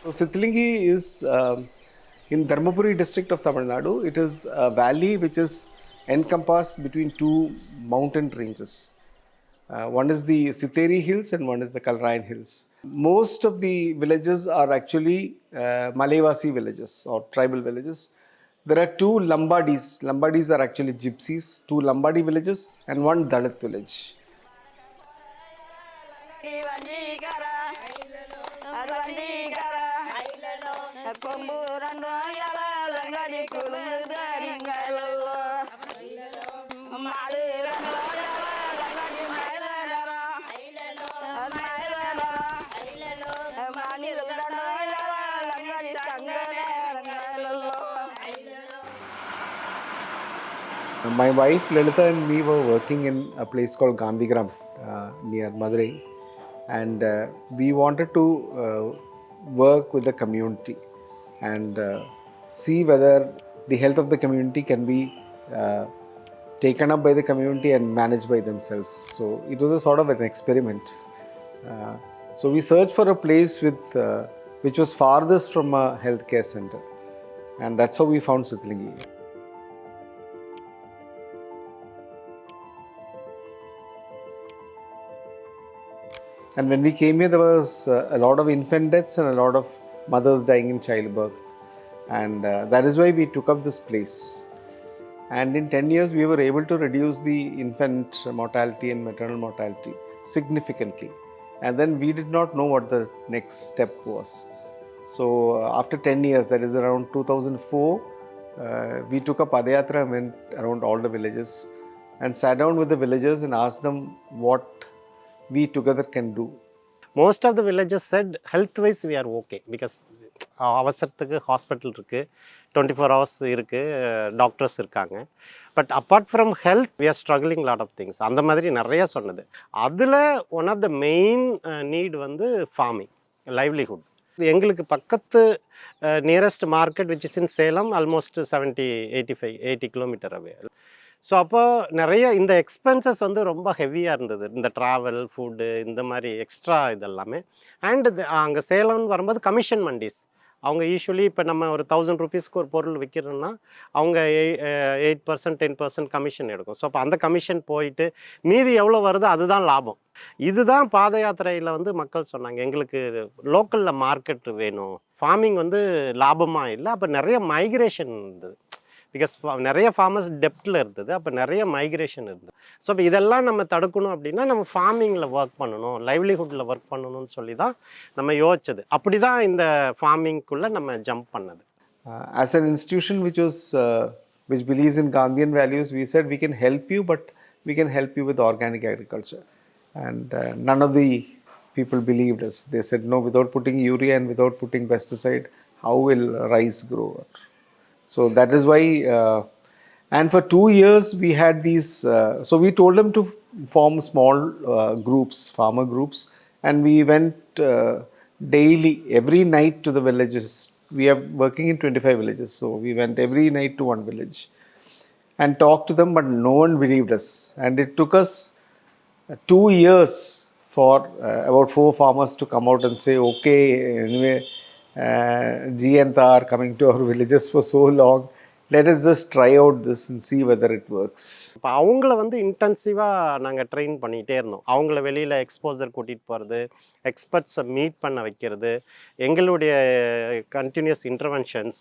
So Sithilingi is in Dharmapuri district of Tamil Nadu. It is a valley which is encompassed between two mountain ranges. One is the Siteri Hills and one is the Kalrayan Hills. Most of the villages are actually Malayvasi villages or tribal villages. There are two Lambadis. Lambadis are actually gypsies, two Lambadi villages and one Dalit village. My wife Lalitha and me were working in a place called Gandhigram near Madurai, and we wanted to work with the community and see whether the health of the community can be taken up by the community and managed by themselves. So it was a sort of an experiment. So we searched for a place which was farthest from a healthcare center, and that's how we found Sithilingi. And when we came here, there was a lot of infant deaths and a lot of mothers dying in childbirth. And that is why we took up this place. And in 10 years, we were able to reduce the infant mortality and maternal mortality significantly. And then we did not know what the next step was. So after 10 years, that is around 2004, we took a Padayatra and went around all the villages and sat down with the villagers and asked them what we together can do. Most of the villagers said health wise we are okay because அவசரத்துக்கு hospital இருக்குது, 24 hours இருக்குது, doctors இருக்காங்க. But apart from health we are struggling lot of things. அந்த மாதிரி நிறைய சொன்னது. அதில் one of the main need வந்து ஃபார்மிங், லைவ்லிஹுட். எங்களுக்கு பக்கத்து nearest market which is in Salem almost 80 kilometre away. So அப்போ நிறைய இந்த எக்ஸ்பென்சஸ் வந்து ரொம்ப ஹெவியாக இருந்தது, இந்த ட்ராவல், ஃபுட்டு, இந்த மாதிரி எக்ஸ்ட்ரா இதெல்லாமே. அண்டு அங்கே சேலம்னு வரும்போது கமிஷன் மண்டிஸ். அவங்க யூஸ்வலி இப்போ நம்ம ஒரு 1000 ருபீஸ்க்கு ஒரு பொருள் விற்கிறோன்னா அவங்க 8% 10% கமிஷன் எடுக்கும். ஸோ அப்போ அந்த கமிஷன் போயிட்டு மீதி எவ்வளோ வருதோ அதுதான் லாபம். இதுதான் பாத யாத்திரையில் வந்து மக்கள் சொன்னாங்க, எங்களுக்கு லோக்கலில் மார்க்கெட் வேணும், ஃபார்மிங் வந்து லாபமாக இல்லை. அப்போ நிறைய மைக்ரேஷன் இருந்தது, பிகாஸ் நிறைய ஃபார்மர்ஸ் டெப்டில் இருந்தது, அப்போ நிறைய மைக்ரேஷன் இருந்தது. ஸோ இப்போ இதெல்லாம் நம்ம தடுக்கணும் அப்படின்னா நம்ம ஃபார்மிங்கில் ஒர்க் பண்ணணும், லைவ்லிஹுட்டில் ஒர்க் பண்ணணும்னு சொல்லி தான் நம்ம யோசிச்சது. அப்படி தான் இந்த ஃபார்மிங்குள்ளே நம்ம ஜம்ப் பண்ணது. As an institution which believes in Gandhian values, we said we can help you, but we can help you with organic agriculture. And none of the people believed us. They said, no, without putting urea and without putting pesticide, how will rice grow? So that is why, and for 2 years we had these, so we told them to form small groups, farmer groups, and we went daily, every night to the villages. We are working in 25 villages, so we went every night to one village and talked to them, but no one believed us. And it took us 2 years for about 4 farmers to come out and say, okay, anyway, G and Ta are coming to our villages for so long, let us just try out this and see whether it works. இப்போ அவங்கள வந்து இன்டென்சிவாக நாங்கள் train பண்ணிகிட்டே இருந்தோம். அவங்கள வெளியில் exposure கூட்டிகிட்டு போகிறது, எக்ஸ்பர்ட்ஸை மீட் பண்ண வைக்கிறது, எங்களுடைய கண்டினியூஸ் இன்டர்வென்ஷன்ஸ்,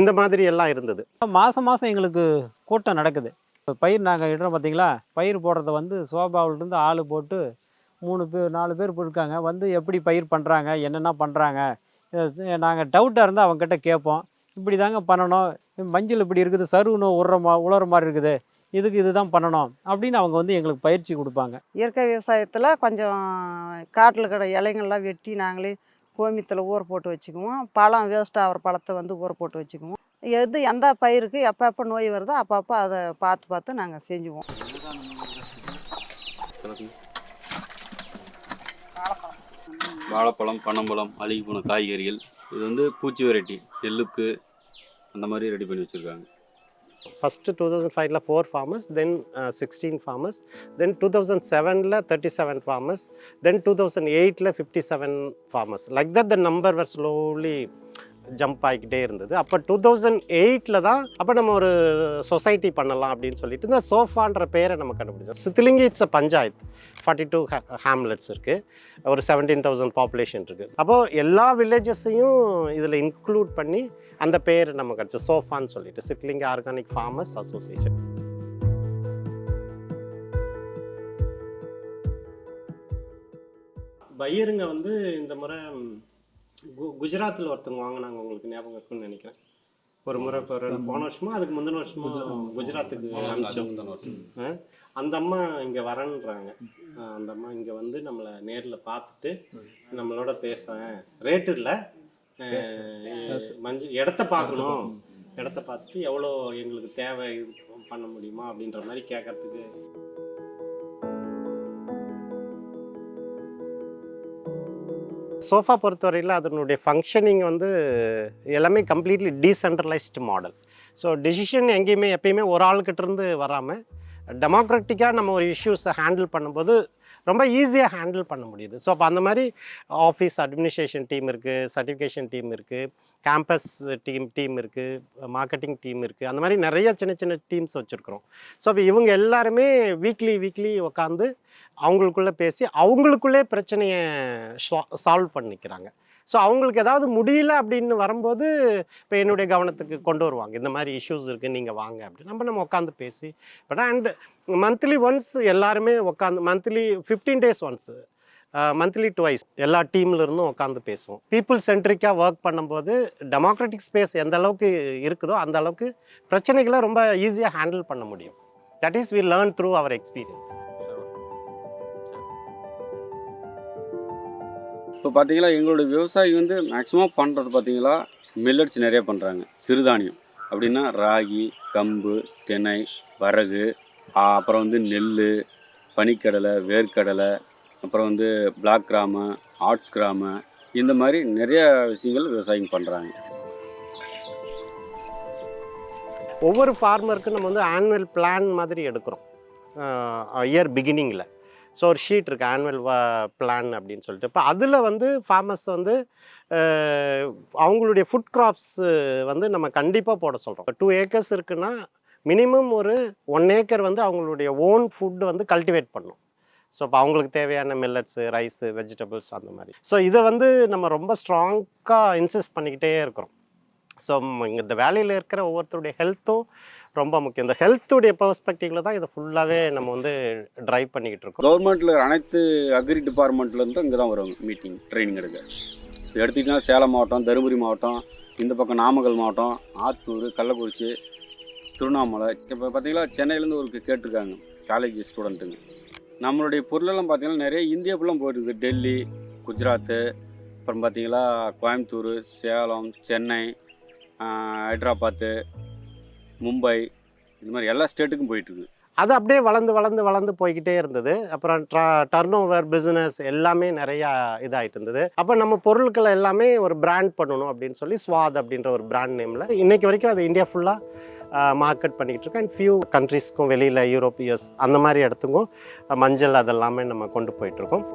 இந்த மாதிரி எல்லாம் இருந்தது. மாதம் மாதம் எங்களுக்கு கூட்டம் நடக்குது. இப்போ பயிர் நாங்கள் இடுறோம் பார்த்தீங்களா, பயிர் போடுறத வந்து சோபாவிலிருந்து ஆள் போட்டு 3 பேர் 4 பேர் போயிருக்காங்க, வந்து எப்படி பயிர் பண்ணுறாங்க, என்னென்ன பண்ணுறாங்க, நாங்கள் டவுட்டாக இருந்தால் அவங்ககிட்ட கேட்போம். இப்படி தாங்க பண்ணணும், மஞ்சள் இப்படி இருக்குது, சருகுன்னு உலர மாதிரி இருக்குது, இதுக்கு இதுதான் பண்ணணும் அப்படின்னு அவங்க வந்து எங்களுக்கு பயிற்சி கொடுப்பாங்க. இயற்கை விவசாயத்தில் கொஞ்சம் காட்டில் கடை இலைங்கள்லாம் வெட்டி நாங்களே கோமியத்தில் ஊற போட்டு வச்சுக்குவோம். பழம் வேஸ்ட் ஆகிற பழத்தை வந்து ஊற போட்டு வச்சுக்குவோம். எது எந்த பயிருக்கு எப்போ நோய் வருதோ அப்பப்போ அதை பார்த்து நாங்கள் செஞ்சுவோம். வாழைப்பழம், பனம்பழம், அழுகி போன காய்கறிகள், இது வந்து பூச்சி வெரைட்டி, நெல்லுக்கு அந்த மாதிரி ரெடி பண்ணி வச்சுருக்காங்க. ஃபஸ்ட்டு 2005ல் 4 farmers, தென் 16 farmers, தென் 2007ல் 37 farmers, தென் 2008ல் 57 farmers. Like that the number were slowly jump ஆகிக்கிட்டே இருந்தது. அப்போ 2008ல் தான் அப்போ நம்ம ஒரு சொசைட்டி பண்ணலாம் அப்படின்னு சொல்லிட்டு இந்த சோஃபான்ற பேரை நம்ம கண்டுபிடிச்சோம். சித்திலிங்கி இட்ஸ் அ பஞ்சாயத்து, 42 ஹேம்லெட்ஸ் இருக்குது, ஒரு 17,000 பாப்புலேஷன் இருக்குது. அப்போது எல்லா வில்லேஜஸையும் இதில் இன்க்ளூட் பண்ணி அந்த பேர் நம்ம கிடச்சி சோஃபான்னு சொல்லிட்டு சித்திலிங்கி ஆர்கானிக் ஃபார்மர்ஸ் அசோசியேஷன். பையருங்க வந்து இந்த முறை குஜராத்தில் ஒருத்தவங்க வாங்கினாங்க, உங்களுக்கு ஞாபகம் இருக்குன்னு நினைக்கிறேன். ஒரு முறை இப்போ போன வருஷமா அதுக்கு முந்தின வருஷமா குஜராத்துக்கு அனுப்பிச்சோம். அந்த அம்மா இங்கே வரன்றாங்க. அந்த அம்மா இங்கே வந்து நம்மளை நேரில் பார்த்துட்டு நம்மளோட பேசுகிறேன், ரேட்டு இல்லை, இடத்த பார்க்கணும், இடத்த பார்த்துட்டு எவ்வளோ எங்களுக்கு தேவை பண்ண முடியுமா அப்படின்ற மாதிரி கேட்கறதுக்கு. சோஃபா பொறுத்தவரையில் அதனுடைய ஃபங்க்ஷனிங் வந்து எல்லாமே completely decentralised model. So decision எங்கேயுமே எப்பயுமே ஒரு ஆள்கிட்டேருந்து வராமல் டெமோக்ராட்டிக்காக நம்ம ஒரு இஷ்யூஸை ஹேண்டில் பண்ணும்போது ரொம்ப ஈஸியாக ஹேண்டில் பண்ண முடியுது. ஸோ அப்போ அந்த மாதிரி ஆஃபீஸ் அட்மினிஸ்ட்ரேஷன் டீம் இருக்குது, சர்டிஃபிகேஷன் டீம் இருக்குது, கேம்பஸ் டீம் இருக்குது, மார்க்கெட்டிங் டீம் இருக்குது, அந்த மாதிரி நிறைய சின்ன சின்ன டீம்ஸ் வச்சுருக்குறோம். ஸோ அப்போ இவங்க எல்லாருமே வீக்லி உட்காந்து அவங்களுக்குள்ளே பேசி அவங்களுக்குள்ளே பிரச்சனையை சால்வ் பண்ணிக்கிறாங்க. ஸோ அவங்களுக்கு ஏதாவது முடியல அப்படின்னு வரும்போது இப்போ என்னுடைய கவனத்துக்கு கொண்டு வருவாங்க, இந்த மாதிரி இஷ்யூஸ் இருக்குது நீங்கள் வாங்க அப்படின்னு நம்ம உட்காந்து பேசி. பட் அண்ட் மந்த்லி ஒன்ஸ் எல்லாருமே உட்காந்து, monthly 15 days once, monthly twice எல்லா டீம்ல இருந்தும் உட்காந்து பேசுவோம். பீப்புள் சென்ட்ரிக்காக ஒர்க் பண்ணும்போது டெமோக்ராட்டிக் ஸ்பேஸ் எந்த அளவுக்கு இருக்குதோ அந்த அளவுக்கு பிரச்சனைகளை ரொம்ப ஈஸியாக ஹேண்டில் பண்ண முடியும். That is we learn through our experience. இப்போ பார்த்தீங்களா, எங்களுடைய விவசாயி வந்து மேக்ஸிமம் பண்ணுறது பார்த்தீங்களா மில்லட்ஸ் நிறைய பண்ணுறாங்க. சிறுதானியம் அப்படின்னா ராகி, கம்பு, திணை, வரகு, அப்புறம் வந்து நெல், பனிக்கடலை, வேர்க்கடலை, அப்புறம் வந்து பிளாக் கிராமு, ஆட்ஸ் கிராமு, இந்த மாதிரி நிறைய விஷயங்கள் விவசாயம் பண்ணுறாங்க. ஒவ்வொரு ஃபார்மருக்கும் நம்ம வந்து ஆனுவல் பிளான் மாதிரி எடுக்கிறோம் இயர் பிகினிங்கில். ஸோ ஒரு ஷீட் இருக்குது ஆனுவல் பிளான் அப்படின்னு சொல்லிட்டு. இப்போ அதில் வந்து ஃபார்மர்ஸ் வந்து அவங்களுடைய ஃபுட் கிராப்ஸ் வந்து நம்ம கண்டிப்பாக போட சொல்கிறோம். 2 acres இருக்குன்னா மினிமம் ஒரு 1 acre வந்து அவங்களுடைய ஓன் ஃபுட்டு வந்து கல்டிவேட் பண்ணணும். ஸோ இப்போ அவங்களுக்கு தேவையான மில்லட்ஸு, ரைஸு, வெஜிடபிள்ஸ் அந்த மாதிரி. ஸோ இதை வந்து நம்ம ரொம்ப ஸ்ட்ராங்காக இன்சிஸ்ட் பண்ணிக்கிட்டே இருக்கிறோம். ஸோ இந்த வேலையில் இருக்கிற ஒவ்வொருத்தருடைய ஹெல்த்தும் ரொம்ப முக்கியம். இந்த ஹெல்த்துடைய பெர்ஸ்பெக்டிவ்ல தான் இதை ஃபுல்லாகவே நம்ம வந்து ட்ரைவ் பண்ணிக்கிட்டு இருக்கோம். கவர்மெண்ட்டில் அனைத்து அக்ரி டிபார்ட்மெண்ட்லேருந்து இங்கே தான் வருவாங்க மீட்டிங், ட்ரைனிங் எடுக்க. எடுத்துக்கிட்டா சேலம் மாவட்டம், தருமபுரி மாவட்டம், இந்த பக்கம் நாமக்கல் மாவட்டம், ஆத்தூர், கள்ளக்குறிச்சி, திருவண்ணாமலை. இப்போ பார்த்தீங்களா சென்னையிலேருந்து ஒரு கேட்டிருக்காங்க காலேஜ் ஸ்டூடெண்ட்டுங்க. நம்மளுடைய பொருளெல்லாம் பார்த்தீங்கன்னா நிறைய இந்தியா ஃபுல்லாக போயிட்டுருக்கு. டெல்லி, குஜராத்து, அப்புறம் பார்த்தீங்களா கோயம்புத்தூர், சேலம், சென்னை, ஹைதராபாத்து, மும்பை, இந்த மாதிரி எல்லா ஸ்டேட்டுக்கும் போயிட்டுருக்கு. அது அப்படியே வளர்ந்து போய்கிட்டே இருந்தது. அப்புறம் டர்ன் ஓவர் பிஸ்னஸ் எல்லாமே நிறையா இதாகிட்டு இருந்தது. அப்போ நம்ம பொருட்களை எல்லாமே ஒரு பிராண்ட் பண்ணணும் அப்படின்னு சொல்லி ஸ்வாத் அப்படின்ற ஒரு பிராண்ட் நேமில் இன்றைக்கி வரைக்கும் அது இந்தியா ஃபுல்லாக மார்க்கெட் பண்ணிக்கிட்டு இருக்கோம். அண்ட் ஃபியூ கண்ட்ரீஸ்க்கும் வெளியில் யூரோப், யூஎஸ் அந்த மாதிரி இடத்துக்கும் மஞ்சள் அதெல்லாமே நம்ம கொண்டு போயிட்டுருக்கோம்.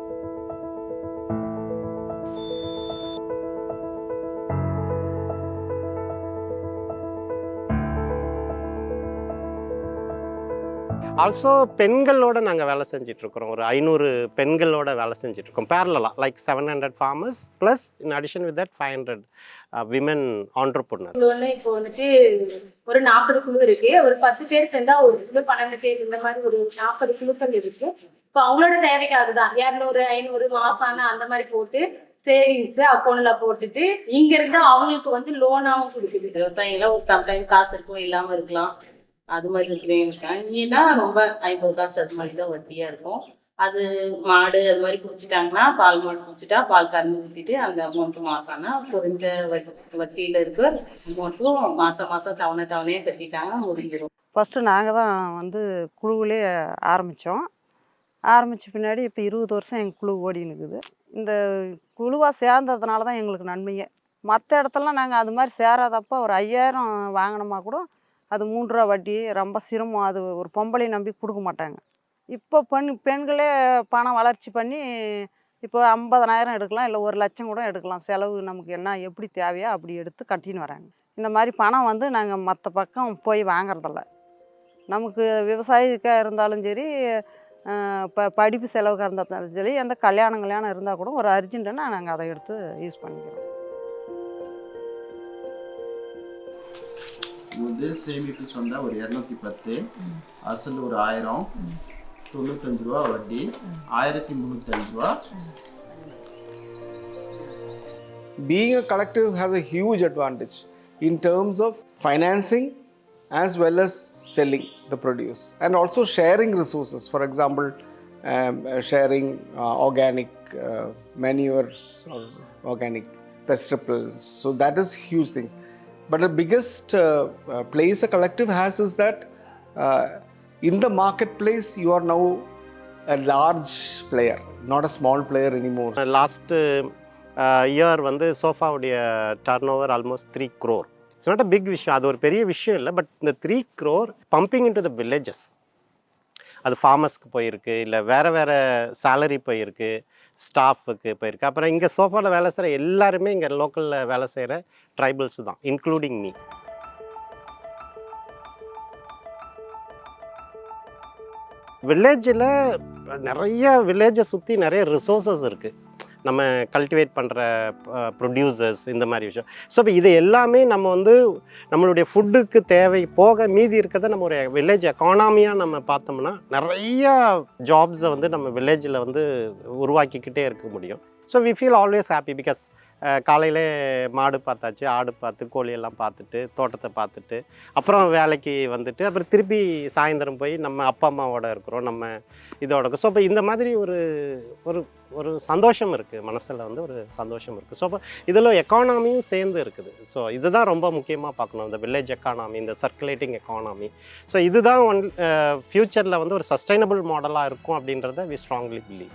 ஆல்சோ பெண்களோட நாங்கள் வேலை செஞ்சிட்ருக்கிறோம். ஒரு 500 பெண்களோட வேலை செஞ்சிட்ருக்கோம் பேரலாக. Like 700 farmers plus in addition with that 500 women entrepreneur. இப்போ வந்துட்டு ஒரு 40 குழு இருக்கு. ஒரு 10 பேர் சேர்ந்தா ஒரு குழு, 12 பேர், இந்த மாதிரி ஒரு 40 குழுக்கள் இருக்கு. இப்போ அவங்களோட தேவைக்காக தான் 200, 500 மாசான அந்த மாதிரி போட்டு சேவிங்ஸ் அக்கௌண்ட்ல போட்டுட்டு இங்க இருந்து அவங்களுக்கு வந்து லோனாவும் கொடுக்குது. விவசாயிகள ஒரு சம்டைம் காசு இருக்கும், இல்லாம இருக்கலாம். அது மாதிரி இருக்கேன். இங்கன்னா ரொம்ப 50 காசு அது மாதிரி தான் வட்டியா இருக்கும். அது மாடு அது மாதிரி குடிச்சிட்டாங்கன்னா, பால் மாடு குடிச்சிட்டா பால் கறந்து ஊற்றிட்டு அந்த அமௌண்ட்டு மாசம் ஆனா குறைஞ்ச வட்டியில இருக்க அமௌண்ட்டும் மாசம் தவணையே கட்டிட்டாங்க, முடிஞ்சிடும். ஃபஸ்ட்டு நாங்கள் தான் வந்து குழுவிலே ஆரம்பித்தோம். ஆரம்பித்த பின்னாடி இப்போ 20 வருஷம் எங்கள் குழு ஓடின்னு இருக்குது. இந்த குழுவாக சேர்ந்ததுனால தான் எங்களுக்கு நன்மையே. மற்ற இடத்துலலாம் நாங்கள் அது மாதிரி சேராதப்போ ஒரு 5000 வாங்கினோமா கூட அது 3 ரூபா வட்டி ரொம்ப சிரமம். அது ஒரு பொம்பளை நம்பி கொடுக்க மாட்டாங்க. இப்போ பெண்களே பணம் வளர்ச்சி பண்ணி இப்போ 50,000 எடுக்கலாம், இல்லை 1,00,000 கூட எடுக்கலாம். செலவு நமக்கு என்ன எப்படி தேவையோ அப்படி எடுத்து கட்டின்னு வராங்க. இந்த மாதிரி பணம் வந்து நாங்கள் மற்ற பக்கம் போய் வாங்குறதில்ல. நமக்கு விவசாயிக்காக இருந்தாலும் சரி, படிப்பு செலவுக்காக இருந்தாலும் சரி, எந்த கல்யாணம் இருந்தால் கூட ஒரு அர்ஜென்ட்டுன்னா நாங்கள் அதை எடுத்து யூஸ் பண்ணிக்கிறோம். வந்து சேமிப்பு சந்தா ஒரு 210, அசல் ஒரு 1000, 95 ரூபா வட்டி, 1305 ரூபா. Being a collective has a huge advantage in terms of financing as well as selling the produce and also sharing resources. For example, sharing organic manures or organic pest repellents. So that is huge things. But the biggest place a collective has is that in the marketplace you are now a large player, not a small player anymore. Last year வந்து சோஃபாவுடைய turn over almost 3 crore. It's not a big விஷயம், அது ஒரு பெரிய விஷயம் இல்லை. But இந்த 3 crore pumping in to the villages, அது ஃபார்மர்ஸ்க்கு போயிருக்கு, இல்லை வேறு சேலரி போயிருக்கு, ஸ்டாஃபுக்கு போயிருக்கு. அப்புறம் இங்கே சோஃபாவில் வேலை செய்கிற எல்லாருமே இங்கே லோக்கலில் வேலை செய்கிற ட்ரைபல்ஸ் தான், இன்க்ளூடிங் மீ. வில்லேஜில் நிறைய வில்லேஜை சுற்றி நிறைய ரிசோர்ஸஸ் இருக்குது. நம்ம கல்டிவேட் பண்ணுற ப்ரொடியூசர்ஸ், இந்த மாதிரி விஷயம். ஸோ இப்போ இது எல்லாமே நம்ம வந்து நம்மளுடைய ஃபுட்டுக்கு தேவை போக மீதி இருக்கிறத நம்ம ஒரு வில்லேஜ் எக்கானமியாக நம்ம பார்த்தோம்னா நிறையா ஜாப்ஸை வந்து நம்ம வில்லேஜில் வந்து உருவாக்கிக்கிட்டே இருக்க முடியும். So we feel always happy because காலையிலே மாடு பார்த்தாச்சு, ஆடு பார்த்து, கோழியெல்லாம் பார்த்துட்டு, தோட்டத்தை பார்த்துட்டு, அப்புறம் வேலைக்கு வந்துட்டு, அப்புறம் திருப்பி சாயந்தரம் போய் நம்ம அப்பா அம்மாவோட இருக்கிறோம், நம்ம இதோட இருக்கும். ஸோ இப்போ இந்த மாதிரி ஒரு ஒரு ஒரு சந்தோஷம் இருக்குது, மனசில் வந்து ஒரு சந்தோஷம் இருக்குது. ஸோ இப்போ இதில் எக்கானமியும் சேர்ந்து இருக்குது. ஸோ இதுதான் ரொம்ப முக்கியமாக பார்க்கணும், இந்த வில்லேஜ் எக்கானமி, இந்த சர்க்குலேட்டிங் எக்கானமி. ஸோ இதுதான் ஃப்யூச்சரில் வந்து ஒரு சஸ்டைனபிள் மாடலாக இருக்கும் அப்படின்றத வி ஸ்ட்ராங்லி பிலீவ்.